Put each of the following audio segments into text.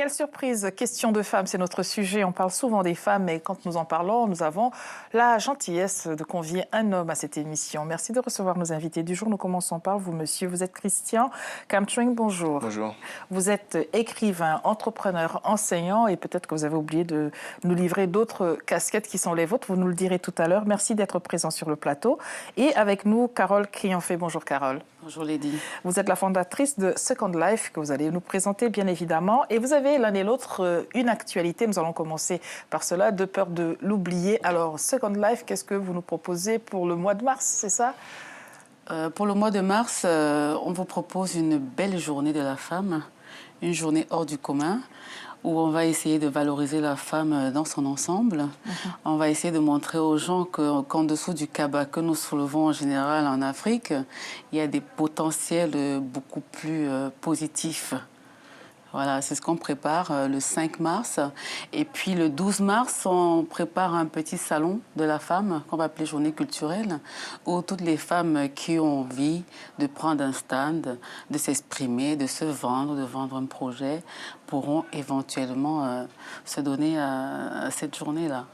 Quelle surprise, question de femmes, c'est notre sujet. On parle souvent des femmes, mais quand nous en parlons, nous avons la gentillesse de convier un homme à cette émission. Merci de recevoir nos invités du jour. Nous commençons par vous, monsieur. Vous êtes Christian Kamtring, bonjour. Bonjour. Vous êtes écrivain, entrepreneur, enseignant et peut-être que vous avez oublié de nous livrer d'autres casquettes qui sont les vôtres. Vous nous le direz tout à l'heure. Merci d'être présent sur le plateau. Et avec nous, Carole Crianfé. Bonjour, Carole. Bonjour Lady. Vous êtes la fondatrice de Second Life que vous allez nous présenter bien évidemment. Et vous avez l'un et l'autre une actualité. Nous allons commencer par cela, de peur de l'oublier. Alors Second Life, qu'est-ce que vous nous proposez pour le mois de mars, c'est ça? Pour le mois de mars, on vous propose une belle journée de la femme, une journée hors du commun, où on va essayer de valoriser la femme dans son ensemble. On va essayer de montrer aux gens qu'en dessous du cabas que nous soulevons en général en Afrique, il y a des potentiels beaucoup plus positifs. Voilà, c'est ce qu'on prépare le 5 mars. Et puis le 12 mars, on prépare un petit salon de la femme qu'on va appeler journée culturelle, où toutes les femmes qui ont envie de prendre un stand, de s'exprimer, de se vendre, de vendre un projet, pourront éventuellement se donner à cette journée-là.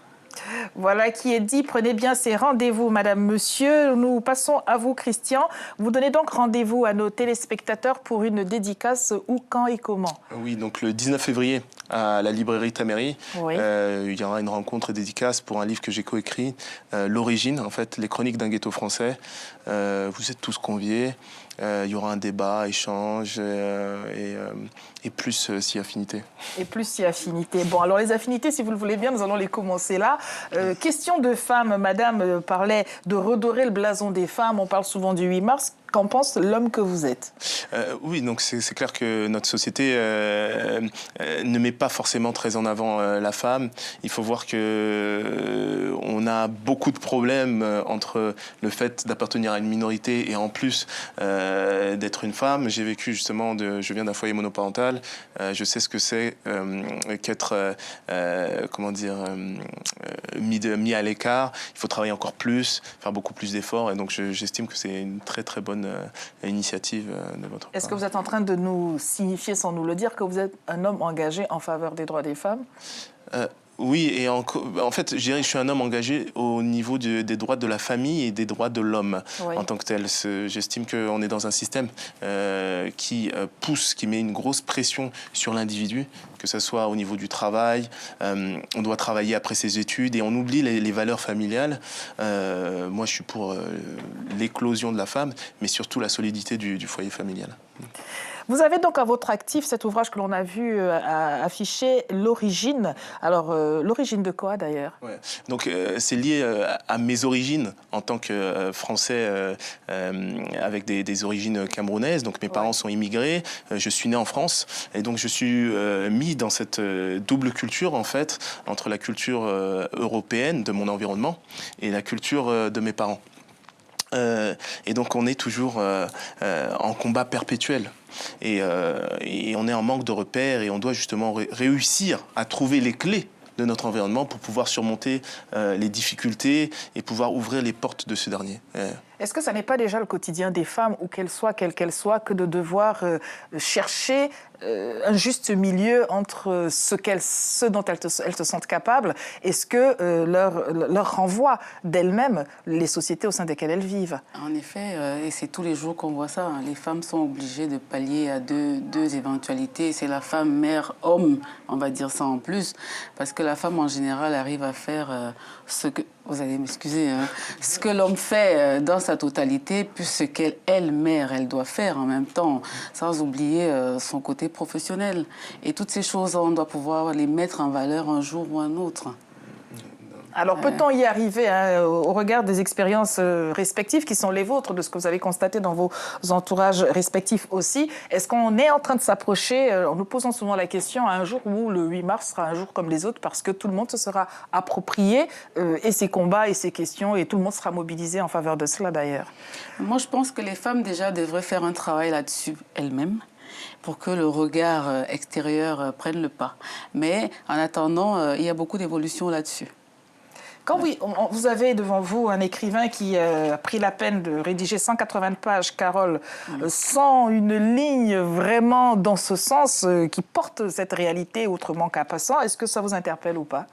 Voilà qui est dit. Prenez bien ces rendez-vous, madame, monsieur. Nous passons à vous, Christian. Vous donnez donc rendez-vous à nos téléspectateurs pour une dédicace où, quand et comment? Oui, donc le 19 février à la librairie Tamery, Oui. Il y aura une rencontre dédicace pour un livre que j'ai coécrit, L'Origine, en fait, les chroniques d'un ghetto français. Vous êtes tous conviés. Il y aura un débat, échange et plus si affinité. Et plus si affinité. Bon, alors les affinités, si vous le voulez bien, nous allons les commencer là. Question de femmes, madame parlait de redorer le blason des femmes. On parle souvent du 8 mars. Qu'en pense l'homme que vous êtes? Oui, donc c'est clair que notre société ne met pas forcément très en avant la femme. Il faut voir que on a beaucoup de problèmes entre le fait d'appartenir à une minorité et en plus d'être une femme. J'ai vécu justement, je viens d'un foyer monoparental. Je sais ce que c'est qu'être, comment dire, mis à l'écart. Il faut travailler encore plus, faire beaucoup plus d'efforts. Et donc j'estime que c'est une très très bonne initiative de votre part. Est-ce que vous êtes en train de nous signifier, sans nous le dire, que vous êtes un homme engagé en faveur des droits des femmes? Oui, et en fait, je dirais que je suis un homme engagé au niveau des droits de la famille et des droits de l'homme en tant que tel. J'estime qu'on est dans un système qui pousse, qui met une grosse pression sur l'individu, que ce soit au niveau du travail, on doit travailler après ses études et on oublie les valeurs familiales. Moi, je suis pour l'éclosion de la femme, mais surtout la solidité du foyer familial. Vous avez donc à votre actif cet ouvrage que l'on a vu afficher, L'Origine. Alors, l'origine de quoi d'ailleurs? Ouais. Donc, c'est lié à mes origines en tant que Français avec des origines camerounaises. Donc, mes parents sont immigrés. Je suis né en France. Et donc, je suis mis dans cette double culture, en fait, entre la culture européenne de mon environnement et la culture de mes parents. Et donc, on est toujours en combat perpétuel. Et on est en manque de repères et on doit justement réussir à trouver les clés de notre environnement pour pouvoir surmonter les difficultés et pouvoir ouvrir les portes de ce dernier. Est-ce que ça n'est pas déjà le quotidien des femmes, où qu'elles soient, quelles qu'elles soient, que de devoir chercher un juste milieu entre ce dont elles se sentent capables et ce que leur renvoient d'elles-mêmes les sociétés au sein desquelles elles vivent? En effet, et c'est tous les jours qu'on voit ça. Les femmes sont obligées de pallier à deux éventualités. C'est la femme, mère, homme, on va dire ça en plus, parce que la femme en général arrive à faire ce que, vous allez m'excuser, hein, ce que l'homme fait dans sa totalité, plus ce qu'elle, mère, elle doit faire en même temps, sans oublier son côté professionnel. Et toutes ces choses, on doit pouvoir les mettre en valeur un jour ou un autre. Alors, peut-on y arriver au regard des expériences respectives qui sont les vôtres, de ce que vous avez constaté dans vos entourages respectifs aussi? Est-ce qu'on est en train de s'approcher, en nous posant souvent la question, à un jour où le 8 mars sera un jour comme les autres, parce que tout le monde se sera approprié et ses combats et ses questions, et tout le monde sera mobilisé en faveur de cela d'ailleurs? Moi, je pense que les femmes déjà devraient faire un travail là-dessus elles-mêmes, pour que le regard extérieur prenne le pas. Mais en attendant, il y a beaucoup d'évolutions là-dessus. Quand vous avez devant vous un écrivain qui a pris la peine de rédiger 180 pages, Carole, sans une ligne vraiment dans ce sens, qui porte cette réalité autrement qu'à passant, est-ce que ça vous interpelle ou pas?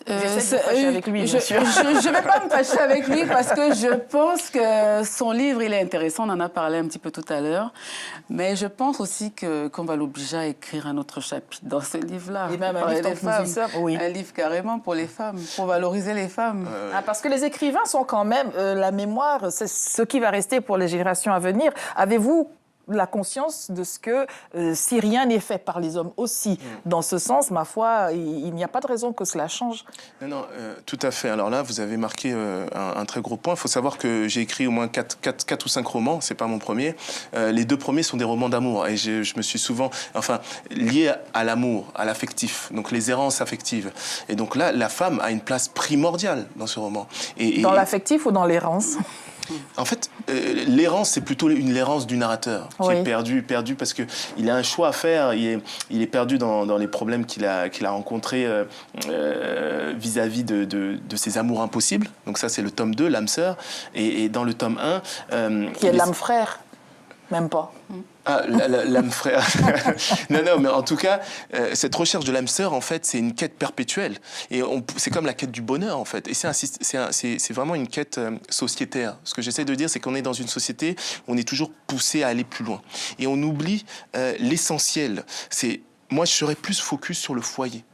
J'essaie de me fâcher avec lui, bien sûr. Je ne vais pas me fâcher avec lui parce que je pense que son livre, il est intéressant. On en a parlé un petit peu tout à l'heure. Mais je pense aussi qu'on va l'obliger à écrire un autre chapitre dans ce livre-là. Et même un livre des femmes. Oui. Un livre carrément pour les femmes, pour valoriser les femmes. Parce que les écrivains sont quand même la mémoire, c'est ce qui va rester pour les générations à venir. Avez-vous la conscience de ce que si rien n'est fait par les hommes aussi, dans ce sens, ma foi, il n'y a pas de raison que cela change. Non, tout à fait. Alors là, vous avez marqué un très gros point. Il faut savoir que j'ai écrit au moins 4 ou 5 romans, c'est pas mon premier. Les 2 premiers sont des romans d'amour et je me suis souvent, lié à l'amour, à l'affectif, donc les errances affectives. Et donc là, la femme a une place primordiale dans ce roman. Dans l'affectif ou dans l'errance? En fait, l'errance, c'est plutôt l'errance du narrateur qui est perdu parce qu'il a un choix à faire. Il est perdu dans les problèmes qu'il a rencontrés vis-à-vis de ses amours impossibles. Donc ça, c'est le tome 2, l'âme sœur. Et dans le tome 1... qui est l'âme frère, même pas. Ah, l'âme frère. non, mais en tout cas, cette recherche de l'âme sœur, en fait, c'est une quête perpétuelle. Et c'est comme la quête du bonheur, en fait. Et c'est vraiment une quête sociétaire. Ce que j'essaie de dire, c'est qu'on est dans une société où on est toujours poussé à aller plus loin. Et on oublie l'essentiel. Moi, je serais plus focus sur le foyer.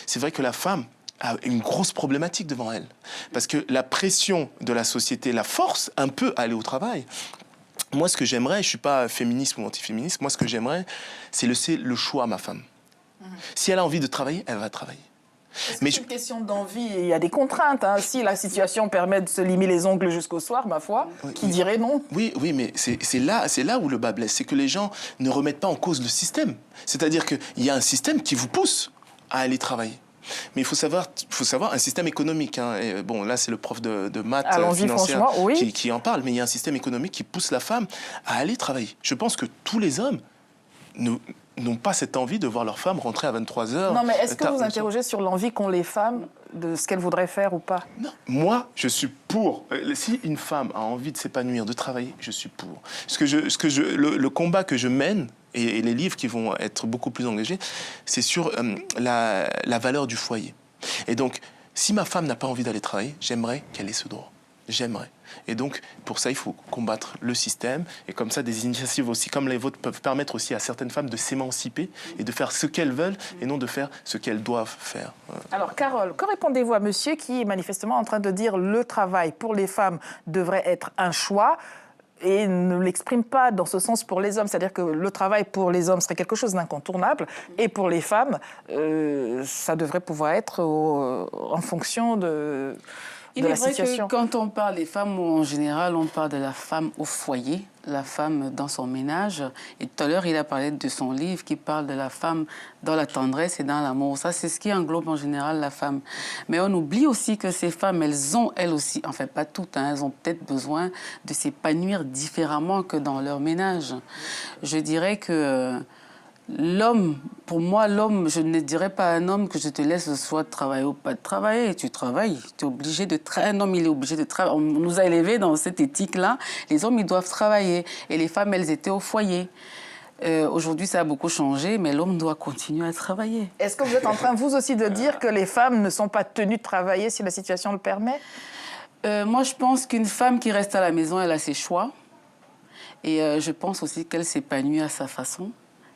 C'est vrai que la femme a une grosse problématique devant elle. Parce que la pression de la société la force un peu à aller au travail. Moi, ce que j'aimerais, je ne suis pas féministe ou antiféministe, moi, ce que j'aimerais, c'est laisser le choix à ma femme. Si elle a envie de travailler, elle va travailler. Mais c'est une question d'envie, il y a des contraintes. Si la situation permet de se limer les ongles jusqu'au soir, ma foi, qui dirait non? Oui, mais c'est là où le bas blesse. C'est que les gens ne remettent pas en cause le système. C'est-à-dire qu'il y a un système qui vous pousse à aller travailler. Mais il faut savoir un système économique. Et bon, là, c'est le prof de maths financière qui en parle. Mais il y a un système économique qui pousse la femme à aller travailler. Je pense que tous les hommes n'ont pas cette envie de voir leur femme rentrer à 23h. Non, mais est-ce que vous interrogez sur l'envie qu'ont les femmes de ce qu'elles voudraient faire ou pas? Non, moi, je suis pour. Si une femme a envie de s'épanouir, de travailler, je suis pour. Le combat que je mène, et les livres qui vont être beaucoup plus engagés, c'est sur la valeur du foyer. Et donc, si ma femme n'a pas envie d'aller travailler, j'aimerais qu'elle ait ce droit. J'aimerais. Et donc, pour ça, il faut combattre le système. Et comme ça, des initiatives aussi comme les vôtres peuvent permettre aussi à certaines femmes de s'émanciper et de faire ce qu'elles veulent et non de faire ce qu'elles doivent faire. Alors, Carole, que répondez-vous à monsieur qui est manifestement en train de dire le travail pour les femmes devrait être un choix et ne l'exprime pas dans ce sens pour les hommes? C'est-à-dire que le travail pour les hommes serait quelque chose d'incontournable et pour les femmes, ça devrait pouvoir être en fonction de... Il est vrai que quand on parle des femmes, en général, on parle de la femme au foyer, la femme dans son ménage. Et tout à l'heure, il a parlé de son livre qui parle de la femme dans la tendresse et dans l'amour. Ça, c'est ce qui englobe en général la femme. Mais on oublie aussi que ces femmes, elles aussi, enfin pas toutes, elles ont peut-être besoin de s'épanouir différemment que dans leur ménage. Je dirais que... l'homme, pour moi, l'homme, je ne dirais pas à un homme que je te laisse soit travailler ou pas de travailler. Tu travailles, tu es obligé de travailler. Un homme, il est obligé de travailler. On nous a élevés dans cette éthique-là. Les hommes, ils doivent travailler. Et les femmes, elles étaient au foyer. Aujourd'hui, ça a beaucoup changé, mais l'homme doit continuer à travailler. Est-ce que vous êtes en train, vous aussi, de dire que les femmes ne sont pas tenues de travailler si la situation le permet? Moi, je pense qu'une femme qui reste à la maison, elle a ses choix. Et je pense aussi qu'elle s'épanouit à sa façon.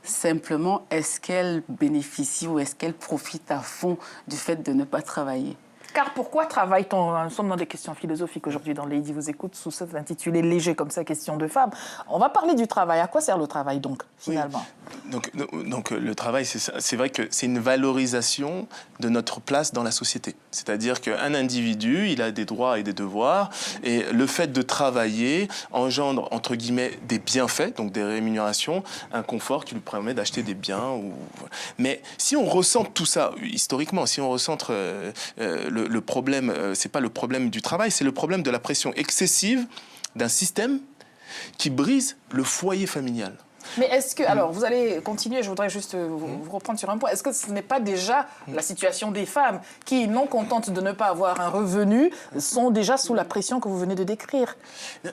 Simplement, est-ce qu'elle bénéficie ou est-ce qu'elle profite à fond du fait de ne pas travailler? Car pourquoi travaille-t-on? Nous sommes dans des questions philosophiques aujourd'hui dans Lady vous écoute, sous cet intitulé léger comme ça, question de femme. On va parler du travail. À quoi sert le travail donc, finalement? Donc le travail, c'est vrai que c'est une valorisation de notre place dans la société. C'est-à-dire qu'un individu, il a des droits et des devoirs, et le fait de travailler engendre, entre guillemets, des bienfaits, donc des rémunérations, un confort qui lui permet d'acheter des biens. Mais si on recentre tout ça, historiquement, si on recentre le problème, c'est pas le problème du travail, c'est le problème de la pression excessive d'un système qui brise le foyer familial. Mais est-ce que, alors vous allez continuer, je voudrais juste vous reprendre sur un point, est-ce que ce n'est pas déjà la situation des femmes qui, non contentes de ne pas avoir un revenu, sont déjà sous la pression que vous venez de décrire,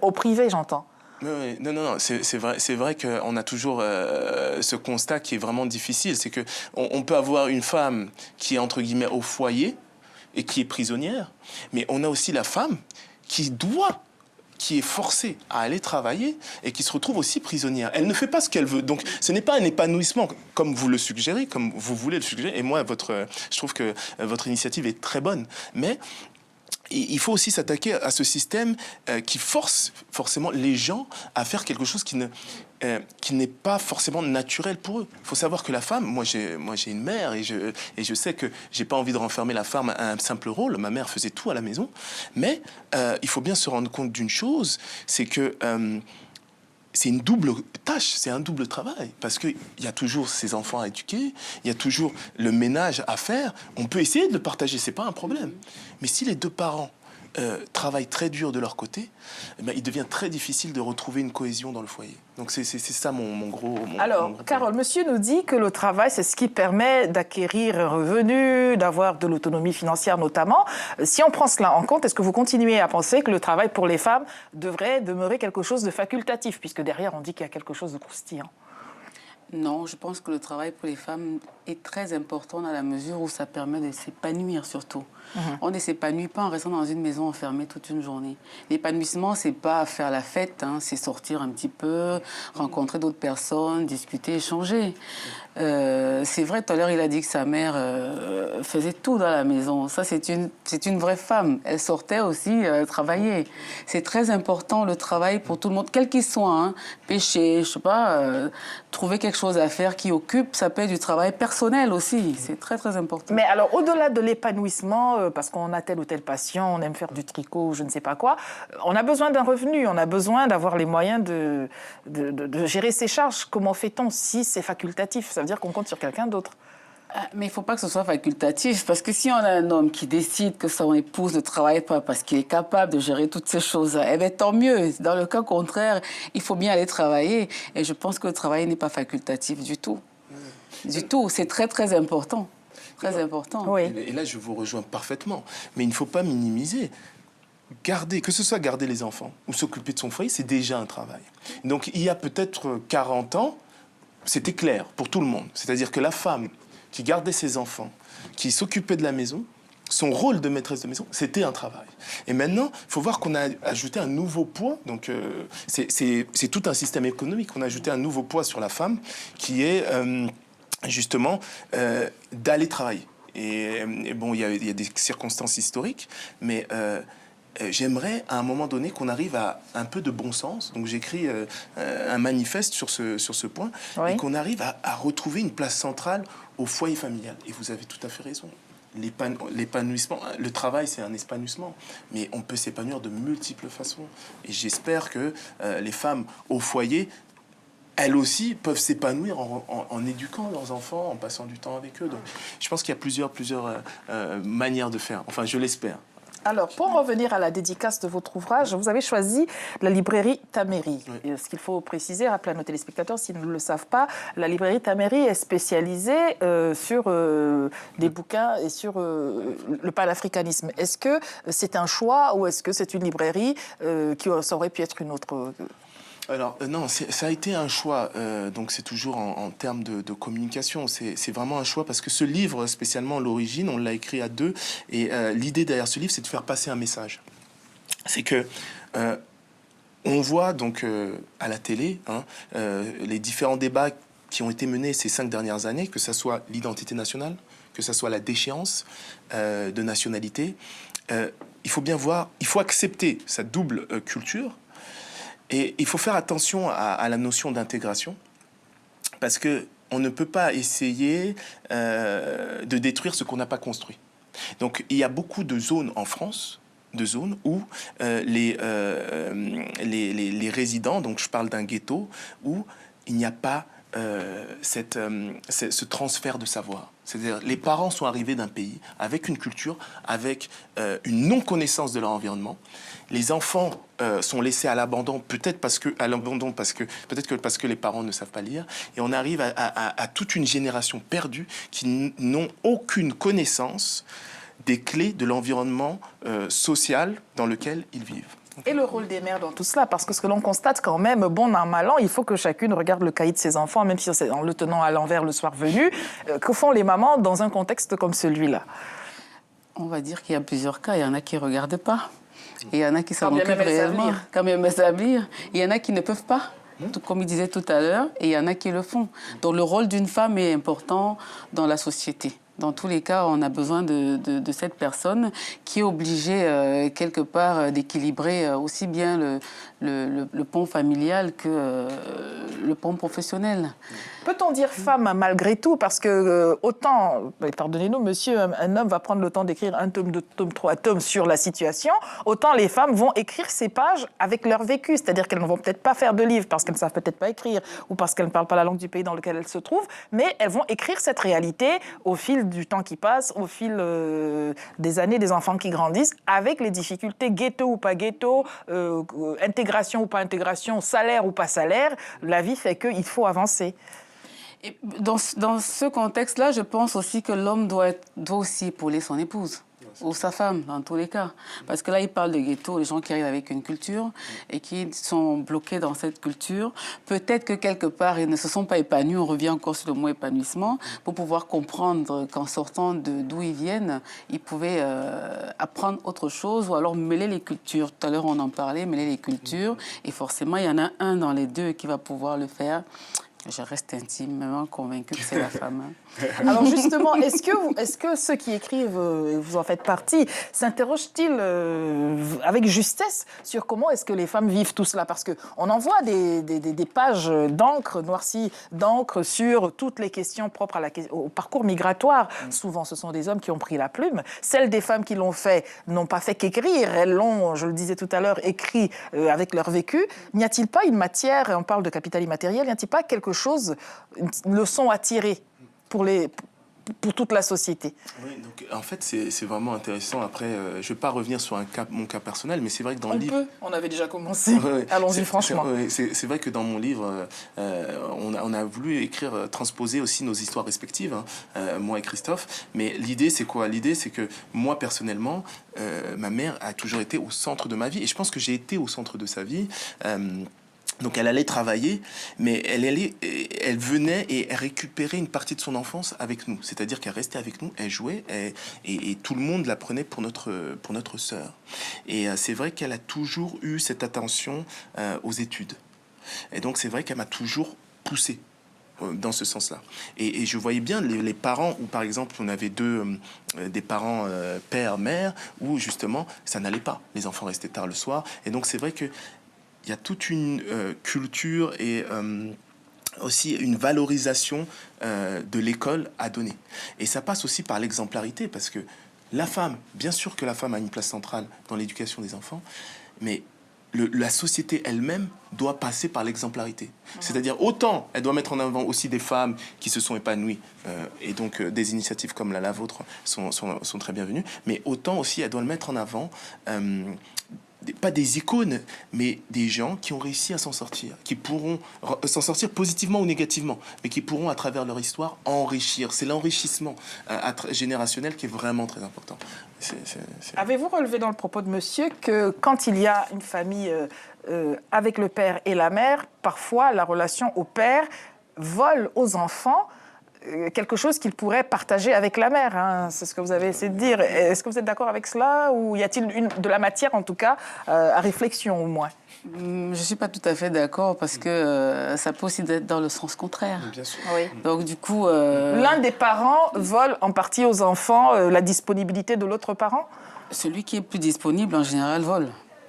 au privé j'entends? Oui, non, c'est vrai qu'on a toujours ce constat qui est vraiment difficile, c'est que on peut avoir une femme qui est entre guillemets au foyer et qui est prisonnière, mais on a aussi la femme qui est forcée à aller travailler et qui se retrouve aussi prisonnière. Elle ne fait pas ce qu'elle veut. Donc, ce n'est pas un épanouissement comme vous le suggérez, comme vous voulez le suggérer. Et moi, je trouve que votre initiative est très bonne. Mais il faut aussi s'attaquer à ce système qui force forcément les gens à faire quelque chose qui n'est pas forcément naturel pour eux. Il faut savoir que la femme, moi j'ai une mère et je sais que j'ai pas envie de renfermer la femme à un simple rôle. Ma mère faisait tout à la maison, mais il faut bien se rendre compte d'une chose, c'est que c'est une double tâche, c'est un double travail, parce qu'il y a toujours ses enfants à éduquer, il y a toujours le ménage à faire. On peut essayer de le partager, c'est pas un problème. Mais si les deux parents travaillent très dur de leur côté, eh ben, il devient très difficile de retrouver une cohésion dans le foyer. Donc c'est ça mon gros... Alors, mon gros Carole, monsieur nous dit que le travail, c'est ce qui permet d'acquérir un revenu, d'avoir de l'autonomie financière notamment. Si on prend cela en compte, est-ce que vous continuez à penser que le travail pour les femmes devrait demeurer quelque chose de facultatif, puisque derrière, on dit qu'il y a quelque chose de croustillant? Non, je pense que le travail pour les femmes est très important dans la mesure où ça permet de s'épanouir surtout. On ne s'épanouit pas en restant dans une maison enfermée toute une journée. L'épanouissement, c'est pas faire la fête, hein, c'est sortir un petit peu, rencontrer d'autres personnes, discuter, échanger. C'est vrai, tout à l'heure, il a dit que sa mère faisait tout dans la maison. Ça, c'est une vraie femme. Elle sortait aussi travailler. C'est très important, le travail pour tout le monde, quel qu'il soit. Hein, pêcher, je sais pas, trouver quelque chose à faire qui occupe, ça peut être du travail personnel aussi. C'est très, très important. Mais alors, au-delà de l'épanouissement, parce qu'on a telle ou telle passion, on aime faire du tricot, je ne sais pas quoi, on a besoin d'un revenu, on a besoin d'avoir les moyens de gérer ses charges. Comment fait-on si c'est facultatif? Ça veut dire qu'on compte sur quelqu'un d'autre. Mais il ne faut pas que ce soit facultatif, parce que si on a un homme qui décide que son épouse ne travaille pas parce qu'il est capable de gérer toutes ces choses-là, eh bien, tant mieux. Dans le cas contraire, il faut bien aller travailler. Et je pense que le travail n'est pas facultatif du tout. Du tout. C'est très, très important. Très important. Oui. Et là, je vous rejoins parfaitement. Mais il ne faut pas minimiser. Que ce soit garder les enfants ou s'occuper de son foyer, c'est déjà un travail. Donc, il y a peut-être 40 ans, c'était clair pour tout le monde. C'est-à-dire que la femme qui gardait ses enfants, qui s'occupait de la maison, son rôle de maîtresse de maison, c'était un travail. Et maintenant, il faut voir qu'on a ajouté un nouveau poids. Donc, c'est tout un système économique. On a ajouté un nouveau poids sur la femme qui est... justement, d'aller travailler. Et bon, il y a des circonstances historiques, mais j'aimerais à un moment donné qu'on arrive à un peu de bon sens. Donc j'écris un manifeste sur ce point, oui. Et qu'on arrive à retrouver une place centrale au foyer familial. Et vous avez tout à fait raison. L'épanouissement, le travail, c'est un épanouissement, mais on peut s'épanouir de multiples façons. Et j'espère que les femmes au foyer, elles aussi peuvent s'épanouir en éduquant leurs enfants, en passant du temps avec eux. Donc, je pense qu'il y a plusieurs manières de faire. Enfin, je l'espère. Alors, pour en revenir à la dédicace de votre ouvrage, vous avez choisi la librairie Taméry. Oui. Ce qu'il faut préciser, rappeler à nos téléspectateurs, s'ils ne le savent pas, la librairie Taméry est spécialisée sur des bouquins et sur le panafricanisme. Est-ce que c'est un choix ou est-ce que c'est une librairie ça aurait pu être une autre Alors, non, ça a été un choix. Donc, c'est toujours en termes de communication. C'est vraiment un choix parce que ce livre, spécialement l'origine, on l'a écrit à deux. Et l'idée derrière ce livre, c'est de faire passer un message. C'est que on voit donc à la télé les différents débats qui ont été menés ces 5 dernières années, que ce soit l'identité nationale, que ce soit la déchéance de nationalité. Il faut bien voir, il faut accepter sa double culture. Et il faut faire attention à la notion d'intégration, parce qu'on ne peut pas essayer de détruire ce qu'on n'a pas construit. Donc il y a beaucoup de zones en France, où les résidents, donc je parle d'un ghetto, où il n'y a pas ce transfert de savoir. C'est-à-dire les parents sont arrivés d'un pays avec une culture, avec une non-connaissance de leur environnement. Les enfants sont laissés à l'abandon, peut-être parce que les parents ne savent pas lire. Et on arrive à toute une génération perdue qui n'ont aucune connaissance des clés de l'environnement social dans lequel ils vivent. Et le rôle des mères dans tout cela, parce que ce que l'on constate quand même, bon an, mal an, il faut que chacune regarde le cahier de ses enfants, même si c'est en le tenant à l'envers le soir venu. Que font les mamans dans un contexte comme celui-là? On va dire qu'il y a plusieurs cas. Il y en a qui ne regardent pas. Et il y en a qui s'en occupent même elles savent réellement. lire. Quand même elles savent lire. Il y en a qui ne peuvent pas. Tout comme il disait tout à l'heure, et il y en a qui le font. Donc le rôle d'une femme est important dans la société. Dans tous les cas, on a besoin de cette personne qui est obligée, quelque part, d'équilibrer aussi bien le pont familial que le pont professionnel. Peut-on dire femme malgré tout? Parce que autant, pardonnez-nous monsieur, un homme va prendre le temps d'écrire un tome, 2 tomes, 3 tomes sur la situation, autant les femmes vont écrire ces pages avec leur vécu. C'est-à-dire qu'elles ne vont peut-être pas faire de livres parce qu'elles ne savent peut-être pas écrire ou parce qu'elles ne parlent pas la langue du pays dans lequel elles se trouvent, mais elles vont écrire cette réalité au fil du temps qui passe, au fil des années, des enfants qui grandissent, avec les difficultés, ghetto ou pas ghetto, intégration ou pas intégration, salaire ou pas salaire. La vie fait qu'il faut avancer. Et dans ce contexte-là, je pense aussi que l'homme doit aussi épauler son épouse ou sa femme, dans tous les cas. Parce que là, il parle de ghetto, les gens qui arrivent avec une culture et qui sont bloqués dans cette culture. Peut-être que quelque part, ils ne se sont pas épanouis, on revient encore sur le mot épanouissement, pour pouvoir comprendre qu'en sortant d'où ils viennent, ils pouvaient apprendre autre chose ou alors mêler les cultures. Tout à l'heure, on en parlait, mêler les cultures. Et forcément, il y en a un dans les deux qui va pouvoir le faire. Je reste intimement convaincue que c'est la femme. Alors justement, est-ce que ceux qui écrivent, et vous en faites partie, s'interrogent-ils avec justesse sur comment est-ce que les femmes vivent tout cela? Parce qu'on en voit des pages d'encre, noircies d'encre sur toutes les questions propres au parcours migratoire. Souvent, ce sont des hommes qui ont pris la plume. Celles des femmes qui l'ont fait n'ont pas fait qu'écrire. Elles l'ont, je le disais tout à l'heure, écrit avec leur vécu. N'y a-t-il pas une matière, et on parle de capital immatériel, n'y a-t-il pas quelque chose, une leçon à tirer pour toute la société? Oui, donc en fait, c'est vraiment intéressant. Après, je ne vais pas revenir sur mon cas personnel, mais c'est vrai que dans le livre... On avait déjà commencé. Ouais, Allons-y, franchement. C'est vrai que dans mon livre, on a voulu transposer aussi nos histoires respectives, hein, moi et Christophe. Mais l'idée, c'est quoi? L'idée, c'est que moi, personnellement, ma mère a toujours été au centre de ma vie. Et je pense que j'ai été au centre de sa vie. Donc elle allait travailler, mais elle venait et elle récupérait une partie de son enfance avec nous. C'est-à-dire qu'elle restait avec nous, elle jouait, et tout le monde la prenait pour notre sœur. Et c'est vrai qu'elle a toujours eu cette attention aux études. Et donc c'est vrai qu'elle m'a toujours poussé dans ce sens-là. Et je voyais bien les parents, où par exemple on avait des parents père, mère, où justement ça n'allait pas. Les enfants restaient tard le soir. Et donc c'est vrai que il y a toute une culture et aussi une valorisation de l'école à donner. Et ça passe aussi par l'exemplarité, parce que la femme, bien sûr que la femme a une place centrale dans l'éducation des enfants, mais la société elle-même doit passer par l'exemplarité. C'est-à-dire, autant elle doit mettre en avant aussi des femmes qui se sont épanouies, et donc des initiatives comme la vôtre sont très bienvenues, mais autant aussi elle doit le mettre en avant, pas des icônes, mais des gens qui ont réussi à s'en sortir, qui pourront s'en sortir positivement ou négativement, mais qui pourront, à travers leur histoire, enrichir. C'est l'enrichissement générationnel qui est vraiment très important. Avez-vous relevé dans le propos de monsieur que quand il y a une famille avec le père et la mère, parfois la relation au père vole aux enfants quelque chose qu'il pourrait partager avec la mère, hein. C'est ce que vous avez essayé de dire. Est-ce que vous êtes d'accord avec cela, ou y a-t-il de la matière, en tout cas, à réflexion au moins? Je ne suis pas tout à fait d'accord, parce que ça peut aussi être dans le sens contraire. Bien sûr. Oui. Donc du coup... L'un des parents vole en partie aux enfants la disponibilité de l'autre parent? Celui qui est plus disponible, en général, vole.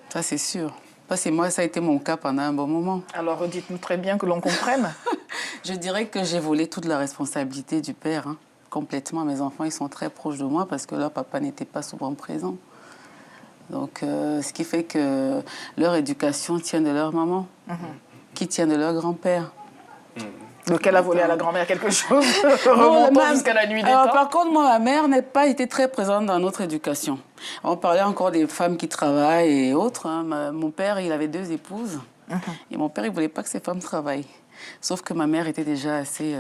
Ça, c'est sûr. Parce que moi, ça a été mon cas pendant un bon moment. Alors, dites-nous très bien que l'on comprenne. Je dirais que j'ai volé toute la responsabilité du père, hein, complètement. Mes enfants, ils sont très proches de moi parce que leur papa n'était pas souvent présent. Donc, ce qui fait que leur éducation tient de leur maman, qui tient de leur grand-père. Lequel a volé à la grand-mère quelque chose, Non, remontant même- jusqu'à la nuit des Alors, temps. par contre, moi, ma mère n'a pas été très présente dans notre éducation. On parlait encore des femmes qui travaillent et autres. Hein. Mon père, il avait 2 épouses. Et mon père, il ne voulait pas que ses femmes travaillent. Sauf que ma mère était déjà assez...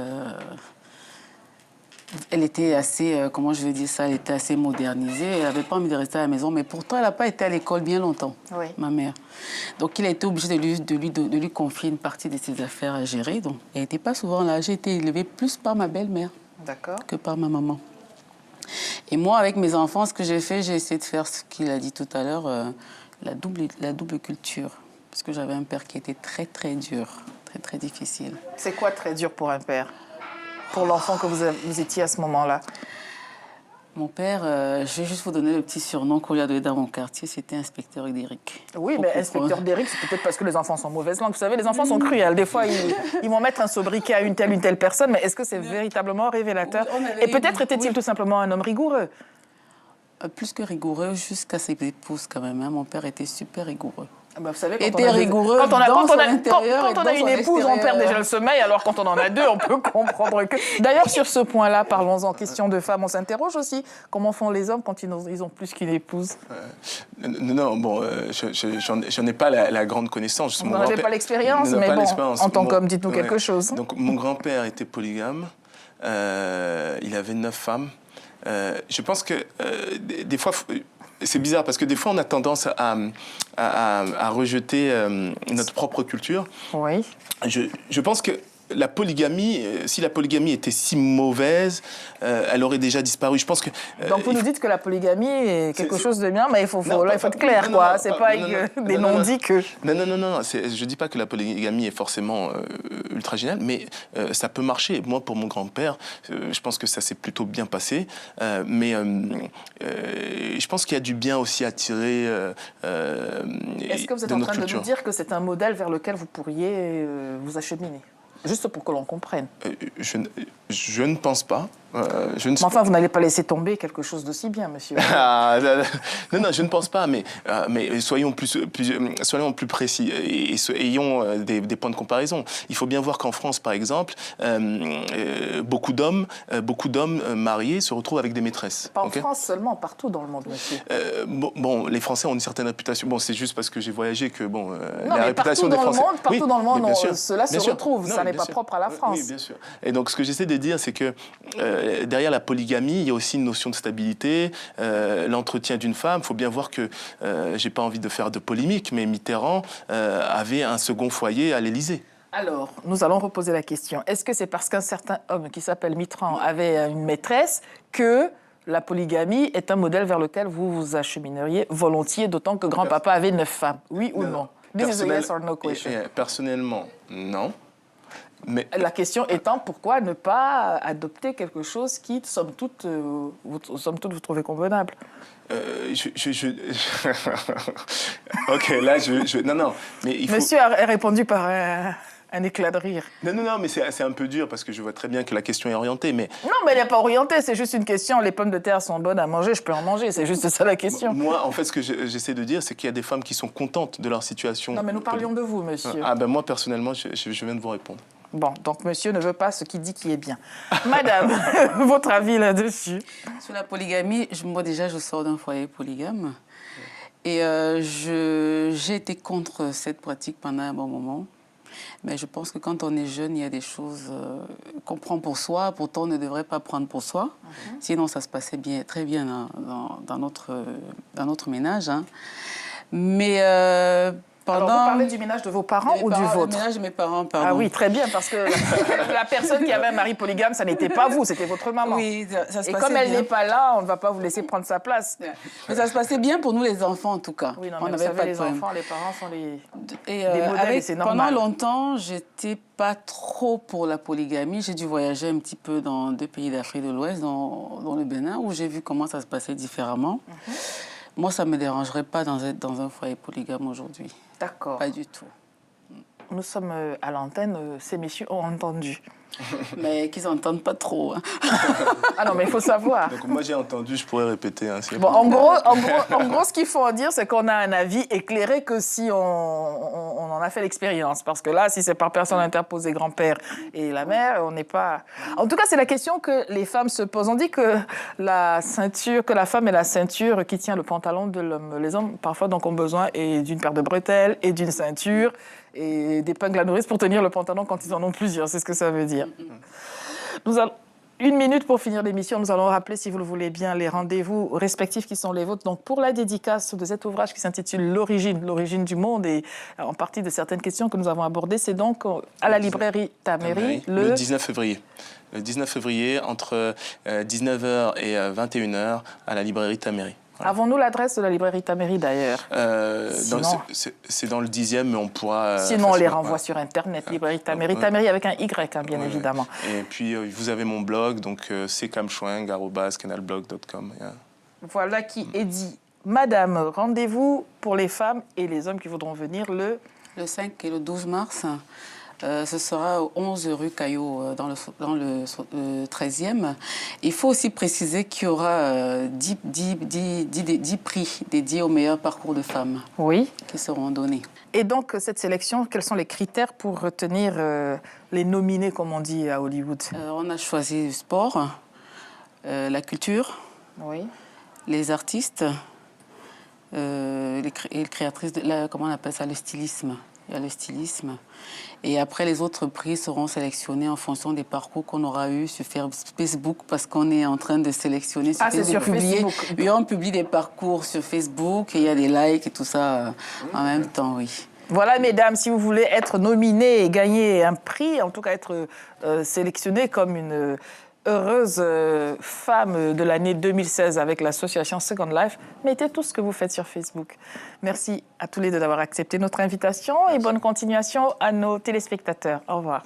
Elle était assez, comment je vais dire ça, elle était assez modernisée. Elle n'avait pas envie de rester à la maison. Mais pourtant, elle n'a pas été à l'école bien longtemps, Oui. ma mère. Donc, il a été obligé de lui confier une partie de ses affaires à gérer. Donc, elle n'était pas souvent là. J'ai été élevée plus par ma belle-mère D'accord. que par ma maman. Et moi, avec mes enfants, ce que j'ai fait, j'ai essayé de faire ce qu'il a dit tout à l'heure, la double culture. Parce que j'avais un père qui était très, très dur, très, très difficile. C'est quoi très dur pour un père? Pour l'enfant que vous étiez à ce moment-là? Mon père, je vais juste vous donner le petit surnom qu'on lui a donné dans mon quartier, c'était inspecteur Idéric. Oui, mais inspecteur Derrick, c'est peut-être parce que les enfants sont mauvaise langue. Vous savez, les enfants sont cruels. Des fois, ils vont mettre un sobriquet à une telle personne, mais est-ce que c'est véritablement révélateur? Oui, on avait Et peut-être eu- était-il oui. tout simplement un homme rigoureux. Plus que rigoureux, jusqu'à ses épouses quand même. Hein. Mon père était super rigoureux. Bah, vous savez, Était rigoureux quand on a, dans quand on son a- intérieur et quand on dans a une son épouse, on perd extérieur. déjà le sommeil. Alors quand on en a 2, on peut comprendre que... D'ailleurs, sur ce point-là, parlons-en. Question de femme, on s'interroge aussi. Comment font les hommes quand ils ont plus qu'une épouse? Non, bon, j'en ai pas la grande connaissance. Vous n'en avez pas l'expérience, Non, mais pas bon, l'expérience. en tant Bon, qu'homme, dites-nous ouais. quelque chose. Donc, mon grand-père était polygame. Il avait 9 femmes. Je pense que des fois, c'est bizarre parce que des fois, on a tendance à rejeter notre propre culture. Oui. Je pense que la polygamie, si la polygamie était si mauvaise, elle aurait déjà disparu. Je pense que... Donc vous nous dites que la polygamie est quelque chose de bien, mais il faut être clair, non, quoi. non, C'est non, pas non, avec non, des non, non. non-dits que... Non. Je dis pas que la polygamie est forcément ultra géniale, mais ça peut marcher. Moi, pour mon grand-père, je pense que ça s'est plutôt bien passé. Mais je pense qu'il y a du bien aussi à tirer Est-ce que vous êtes de en notre train de culture. nous dire que c'est un modèle vers lequel vous pourriez vous acheminer? Juste pour que l'on comprenne. Je ne pense pas. Je ne Mais enfin, vous n'allez pas laisser tomber quelque chose d'aussi bien, monsieur. Ah, non, je ne pense pas, mais soyons plus précis et ayons des points de comparaison. Il faut bien voir qu'en France, par exemple, beaucoup d'hommes mariés se retrouvent avec des maîtresses. Pas en Ok. France seulement, partout dans le monde, monsieur. Bon, les Français ont une certaine réputation. Bon, c'est juste parce que j'ai voyagé que Non, la mais réputation partout des dans Français. le monde, Oui, mais bien sûr, cela se bien sûr. retrouve. Non, Ça n'est bien pas sûr. propre à la France. Oui, bien sûr. Et donc, ce que j'essaie de dire, c'est que derrière la polygamie, il y a aussi une notion de stabilité, l'entretien d'une femme. Il faut bien voir que, j'ai pas envie de faire de polémique, mais Mitterrand avait un second foyer à l'Élysée. Alors, nous allons reposer la question. Est-ce que c'est parce qu'un certain homme qui s'appelle Mitterrand avait une maîtresse que la polygamie est un modèle vers lequel vous vous achemineriez volontiers, d'autant que grand-papa avait 9 femmes? Oui ou non? This is a yes or no question. Personnellement, non. Mais La question étant, pourquoi ne pas adopter quelque chose qui, somme toute, vous trouvez convenable? Ok, là, non, mais il faut... Monsieur a répondu par un éclat de rire. Non, mais c'est un peu dur parce que je vois très bien que la question est orientée, mais... Non, mais elle n'est pas orientée, c'est juste une question. Les pommes de terre sont bonnes à manger, je peux en manger, c'est juste ça la question. Moi, en fait, ce que j'essaie de dire, c'est qu'il y a des femmes qui sont contentes de leur situation. Non, mais nous parlions de vous, monsieur. Ah ben moi, personnellement, je viens de vous répondre. Bon, donc monsieur ne veut pas ce qu'il dit qui est bien. Madame, votre avis là-dessus? Sur la polygamie, moi déjà, je sors d'un foyer polygame. Et j'ai été contre cette pratique pendant un bon moment. Mais je pense que quand on est jeune, il y a des choses qu'on prend pour soi, pourtant on ne devrait pas prendre pour soi. Sinon, ça se passait très bien dans notre ménage. Hein. Mais pendant... Alors, vous parlez du ménage de vos parents ou du vôtre? Du ménage de mes parents, pardon. Ah oui, très bien, parce que la personne qui avait un mari polygame, ça n'était pas vous, c'était votre maman. Oui, ça se Et passait comme elle bien. n'est pas là, on ne va pas vous laisser prendre sa place. Mais ça se passait bien pour nous, les enfants, en tout cas. Oui, non, On mais vous n'avait savez, pas de les problème. enfants, les parents sont les... Et, des modèles, et c'est pendant normal. longtemps, j'étais pas trop pour la polygamie. J'ai dû voyager un petit peu dans 2 pays d'Afrique de l'Ouest, dans le Bénin, où j'ai vu comment ça se passait différemment. Moi, ça ne me dérangerait pas d'être dans un foyer polygame aujourd'hui. D'accord. Pas du tout. Nous sommes à l'antenne, ces messieurs ont entendu. mais qu'ils n'entendent pas trop. Hein. Ah non, mais il faut savoir. Donc moi j'ai entendu, je pourrais répéter. Hein, Bon, en gros, ce qu'il faut en dire, c'est qu'on a un avis éclairé que si on en a fait l'expérience. Parce que là, si c'est par personne interposée, grand-père et la mère, on n'est pas... En tout cas, c'est la question que les femmes se posent. On dit que la femme est la ceinture qui tient le pantalon de l'homme. Les hommes, parfois, donc, ont besoin d'une paire de bretelles et d'une ceinture et d'épingles à nourrice pour tenir le pantalon quand ils en ont plusieurs. C'est ce que ça veut dire. Nous allons... 1 minute pour finir l'émission. Nous allons rappeler, si vous le voulez bien, les rendez-vous respectifs qui sont les vôtres. Donc, pour la dédicace de cet ouvrage qui s'intitule l'origine du monde et en partie de certaines questions que nous avons abordées, c'est donc à la librairie Tamery le 19 février. Le 19 février, entre 19h et 21h, à la librairie Tamery. Voilà. Avons-nous l'adresse de la librairie Tamery, d'ailleurs? C'est dans le 10e, mais on pourra... Sinon, on les renvoie sur Internet, librairie Tamery. Tamery avec un Y, hein, bien évidemment. Et puis, vous avez mon blog, donc ccamchouing@canalblog.com. Voilà qui est dit. Madame, rendez-vous pour les femmes et les hommes qui voudront venir le 5 et le 12 mars. Ce sera au 11 rue Caillot, dans le 13e. Il faut aussi préciser qu'il y aura 10 prix dédiés au meilleur parcours de femmes qui seront donnés. Et donc, cette sélection, quels sont les critères pour retenir les nominés, comme on dit à Hollywood? On a choisi le sport, la culture, les artistes, les créatrices, comment on appelle ça, le stylisme. Il y a le stylisme. Et après, les autres prix seront sélectionnés en fonction des parcours qu'on aura eus sur Facebook, parce qu'on est en train de sélectionner sur Facebook. C'est sur Facebook. Oui, on publie des parcours sur Facebook et il y a des likes et tout ça en même temps, oui. Voilà, mesdames, si vous voulez être nominées et gagner un prix, en tout cas être sélectionnée comme une heureuse femme de l'année 2016 avec l'association Second Life, mettez tout ce que vous faites sur Facebook. Merci à tous les deux d'avoir accepté notre invitation et bonne continuation à nos téléspectateurs. Au revoir.